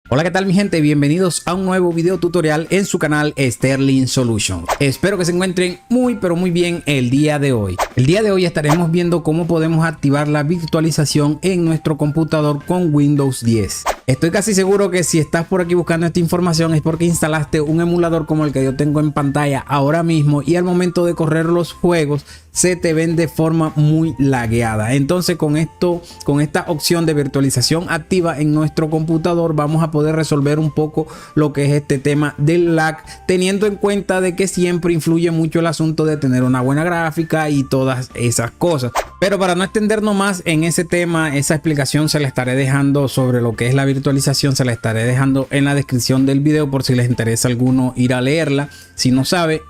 Hola, ¿qué tal mi gente? Bienvenidos a un nuevo video tutorial en su canal Sterling Solutions. Espero que se encuentren muy bien el día de hoy. El día de hoy estaremos viendo cómo podemos activar la virtualización en nuestro computador con Windows 10. Estoy casi seguro que si estás por aquí buscando esta información es porque instalaste un emulador como el que yo tengo en pantalla ahora mismo y al momento de correr los juegos se te ven de forma muy lagueada. Entonces con esta opción de virtualización activa en nuestro computador vamos a poder resolver un poco lo que es este tema del lag, teniendo en cuenta de que siempre influye mucho el asunto de tener una buena gráfica y todas esas cosas. Pero para no extendernos más en ese tema, esa explicación se la estaré dejando sobre lo que es la virtualización, se la estaré dejando en la descripción del video por si les interesa alguno ir a leerla. Si no sabe,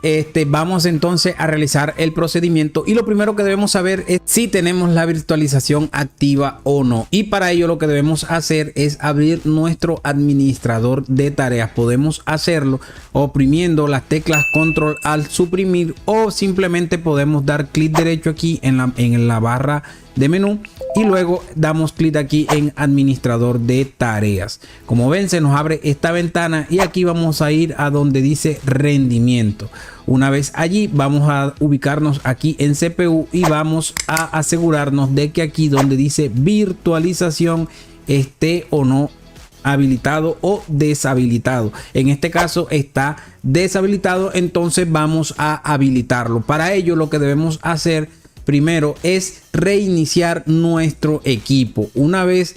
vamos entonces a realizar el procedimiento y lo primero que debemos saber es si tenemos la virtualización activa o no. Y para ello lo que debemos hacer es abrir nuestro administrador de tareas. Podemos hacerlo oprimiendo las teclas control al suprimir o simplemente podemos dar clic derecho aquí en la barra de menú y luego damos clic aquí en administrador de tareas. Como ven, se nos abre esta ventana y aquí vamos a ir a donde dice rendimiento. Una vez allí vamos a ubicarnos aquí en CPU y vamos a asegurarnos de que aquí donde dice virtualización esté o no habilitado o deshabilitado. En este caso está deshabilitado, entonces vamos a habilitarlo. Para ello lo que debemos hacer primero es reiniciar nuestro equipo. Una vez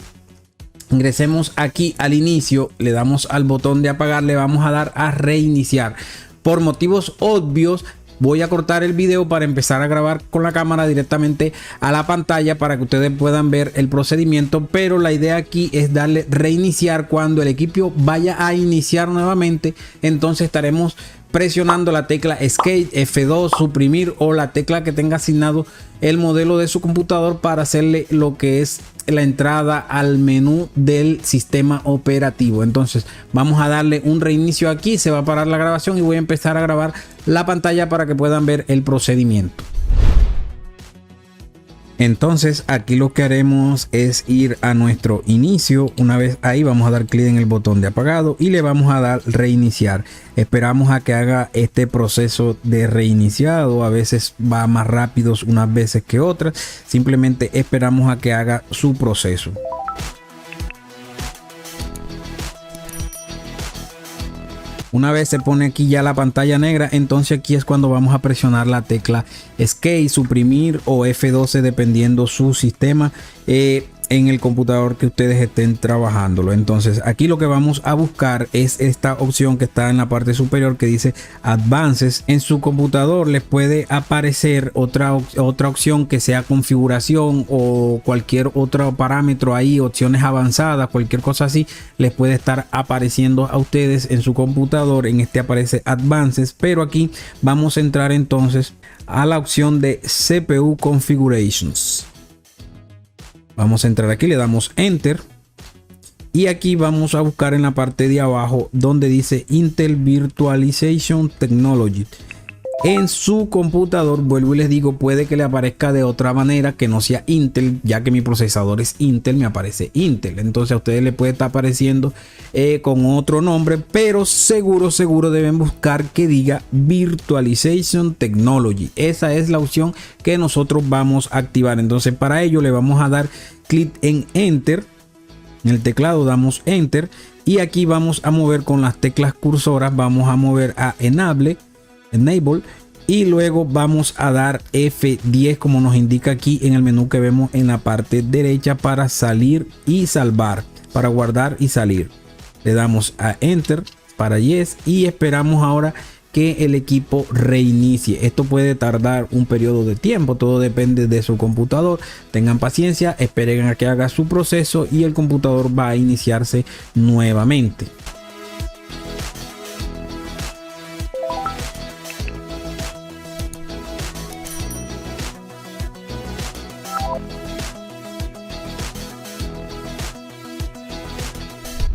ingresemos aquí al inicio, le damos al botón de apagar, le vamos a dar a reiniciar. Por motivos obvios voy a cortar el video para empezar a grabar con la cámara directamente a la pantalla para que ustedes puedan ver el procedimiento, pero la idea aquí es darle reiniciar. Cuando el equipo vaya a iniciar nuevamente, entonces estaremos presionando la tecla Escape, F2, suprimir o la tecla que tenga asignado el modelo de su computador para hacerle lo que es la entrada al menú del sistema operativo. Entonces vamos a darle un reinicio aquí, se va a parar la grabación y voy a empezar a grabar la pantalla para que puedan ver el procedimiento. Entonces aquí lo que haremos es ir a nuestro inicio. Una vez ahí vamos a dar clic en el botón de apagado y le vamos a dar reiniciar. Esperamos a que haga este proceso de reiniciado. A veces va más rápido unas veces que otras. Simplemente esperamos a que haga su proceso. Una vez se pone aquí ya la pantalla negra, entonces aquí es cuando vamos a presionar la tecla Escape, suprimir o F12 dependiendo su sistema en el computador que ustedes estén trabajándolo. Entonces aquí lo que vamos a buscar es esta opción que está en la parte superior que dice Advances. En su computador les puede aparecer otra opción que sea configuración o cualquier otro parámetro ahí, opciones avanzadas, cualquier cosa así les puede estar apareciendo a ustedes en su computador. En este aparece Advances, pero aquí vamos a entrar entonces a la opción de CPU Configurations. Vamos a entrar aquí, le damos Enter y aquí vamos a buscar en la parte de abajo donde dice Intel Virtualization Technology. En su computador, vuelvo y les digo, puede que le aparezca de otra manera que no sea Intel, ya que mi procesador es Intel, me aparece Intel. Entonces a ustedes le puede estar apareciendo con otro nombre, pero seguro deben buscar que diga Virtualization Technology. Esa es la opción que nosotros vamos a activar. Entonces para ello le vamos a dar clic en Enter. En el teclado damos Enter y aquí vamos a mover con las teclas cursoras, vamos a mover a Enable y luego vamos a dar F10 como nos indica aquí en el menú que vemos en la parte derecha para salir y salvar, para guardar y salir. Le damos a Enter para Yes y esperamos ahora que el equipo reinicie. Esto puede tardar un periodo de tiempo, todo depende de su computador. Tengan paciencia, esperen a que haga su proceso y el computador va a iniciarse nuevamente.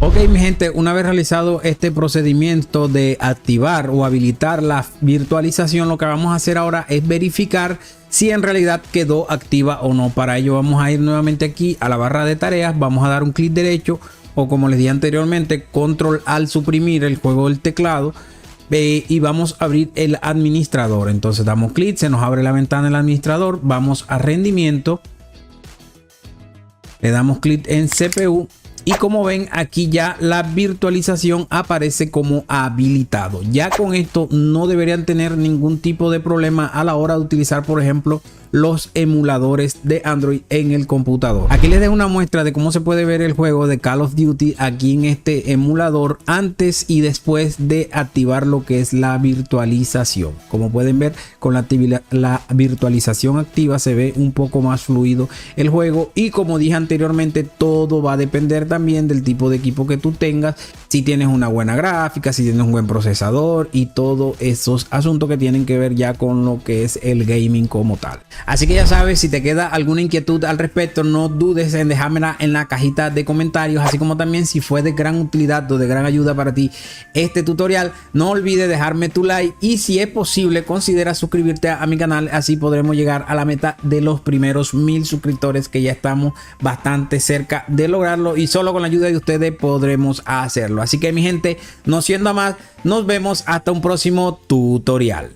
Ok, mi gente, una vez realizado este procedimiento de activar o habilitar la virtualización, lo que vamos a hacer ahora es verificar si en realidad quedó activa o no. Para ello vamos a ir nuevamente aquí a la barra de tareas, vamos a dar un clic derecho, o como les dije anteriormente, control al suprimir el juego del teclado. Y vamos a abrir el administrador. Entonces damos clic, se nos abre la ventana del administrador, vamos a rendimiento, le damos clic en CPU y como ven aquí ya la virtualización aparece como habilitado. Ya con esto no deberían tener ningún tipo de problema a la hora de utilizar, por ejemplo, los emuladores de Android en el computador. Aquí les dejo una muestra de cómo se puede ver el juego de Call of Duty aquí en este emulador antes y después de activar lo que es la virtualización. Como pueden ver, con la virtualización activa se ve un poco más fluido el juego, y como dije anteriormente, todo va a depender también del tipo de equipo que tú tengas, si tienes una buena gráfica, si tienes un buen procesador y todos esos asuntos que tienen que ver ya con lo que es el gaming como tal. Así que ya sabes, si te queda alguna inquietud al respecto, no dudes en dejármela en la cajita de comentarios, así como también si fue de gran utilidad o de gran ayuda para ti este tutorial, no olvides dejarme tu like y si es posible considera suscribirte a mi canal, así podremos llegar a la meta de los primeros 1000 suscriptores, que ya estamos bastante cerca de lograrlo y solo con la ayuda de ustedes podremos hacerlo. Así que mi gente, no siendo más, nos vemos hasta un próximo tutorial.